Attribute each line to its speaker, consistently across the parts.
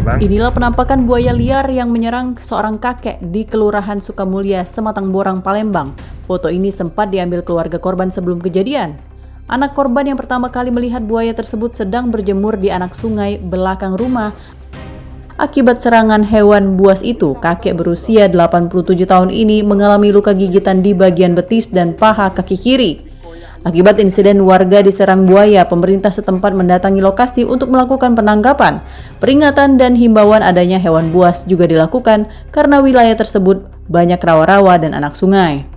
Speaker 1: Bang.
Speaker 2: Inilah penampakan buaya liar yang menyerang seorang kakek di Kelurahan Sukamulya, Sematang Borang, Palembang. Foto ini sempat diambil keluarga korban sebelum kejadian. Anak korban yang pertama kali melihat buaya tersebut sedang berjemur di anak sungai belakang rumah. Akibat serangan hewan buas itu, kakek berusia 87 tahun ini mengalami luka gigitan di bagian betis dan paha kaki kiri. Akibat insiden warga diserang buaya, pemerintah setempat mendatangi lokasi untuk melakukan penangkapan. Peringatan dan himbauan adanya hewan buas juga dilakukan karena wilayah tersebut banyak rawa-rawa dan anak sungai.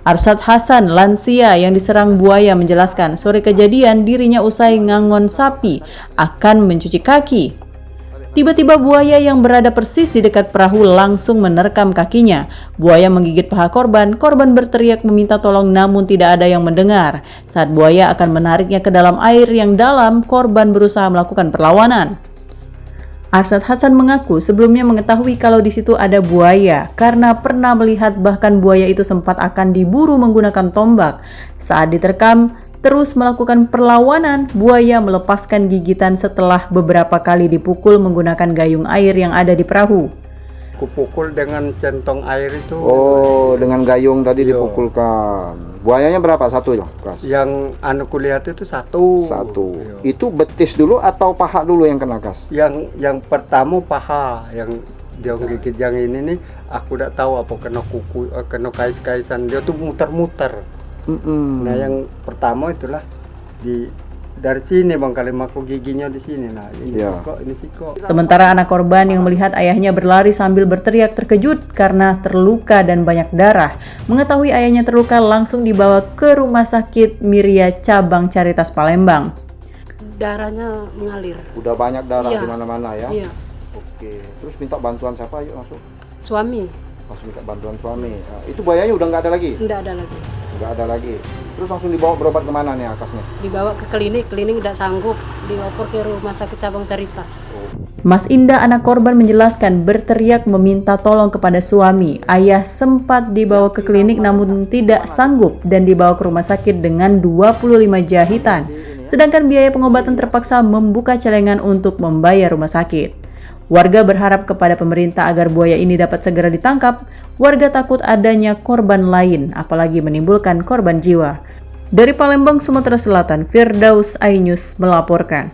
Speaker 2: Arsad Hasan, lansia yang diserang buaya, menjelaskan sore kejadian dirinya usai ngangon sapi akan mencuci kaki. Tiba-tiba buaya yang berada persis di dekat perahu langsung menerkam kakinya. Buaya menggigit paha korban. Korban berteriak meminta tolong namun tidak ada yang mendengar. Saat buaya akan menariknya ke dalam air yang dalam, korban berusaha melakukan perlawanan. Arsad Hasan mengaku sebelumnya mengetahui kalau di situ ada buaya karena pernah melihat bahkan buaya itu sempat akan diburu menggunakan tombak. Saat diterkam, terus melakukan perlawanan, buaya melepaskan gigitan setelah beberapa kali dipukul menggunakan gayung air yang ada di perahu.
Speaker 1: Kupukul dengan centong air itu.
Speaker 3: Oh, dengan gayung tadi
Speaker 1: Yo.
Speaker 3: dipukulkan. Buayanya berapa? Satu ya, Kas?
Speaker 1: Yang kulihat itu satu.
Speaker 3: Satu.
Speaker 1: Yo.
Speaker 3: Itu betis dulu atau paha dulu yang kena, Kas?
Speaker 1: Yang pertama paha, yang dia gigit yang ini nih, aku tidak tahu apa kena kuku, kena kais-kaisan dia tuh muter-muter. Nah yang pertama itulah dari sini Bang, kali maku giginya di sini. Nah ini
Speaker 3: Ya.
Speaker 1: ini siko.
Speaker 2: Sementara anak korban yang melihat ayahnya berlari sambil berteriak terkejut karena terluka dan banyak darah. Mengetahui ayahnya terluka langsung dibawa ke Rumah Sakit Miria Cabang Caritas Palembang.
Speaker 4: Darahnya mengalir.
Speaker 3: Udah banyak darah
Speaker 4: Iya.
Speaker 3: di mana-mana ya?
Speaker 4: Iya.
Speaker 3: Oke. Terus minta bantuan siapa? Yuk masuk.
Speaker 4: Suami
Speaker 3: Langsung minta bantuan suami. Nah, itu buayanya udah nggak ada lagi?
Speaker 4: enggak ada lagi.
Speaker 3: Nggak ada lagi. Terus langsung dibawa berobat kemana nih Akasnya?
Speaker 4: Dibawa ke klinik udah sanggup, dioper ke Rumah Sakit Cabang Caritas.
Speaker 2: Mas Indah, anak korban, menjelaskan berteriak meminta tolong kepada suami. Ayah sempat dibawa ke klinik namun tidak sanggup dan dibawa ke rumah sakit dengan 25 jahitan. Sedangkan biaya pengobatan terpaksa membuka celengan untuk membayar rumah sakit. Warga berharap kepada pemerintah agar buaya ini dapat segera ditangkap. Warga takut adanya korban lain, apalagi menimbulkan korban jiwa. Dari Palembang, Sumatera Selatan, Firdaus Ainus melaporkan.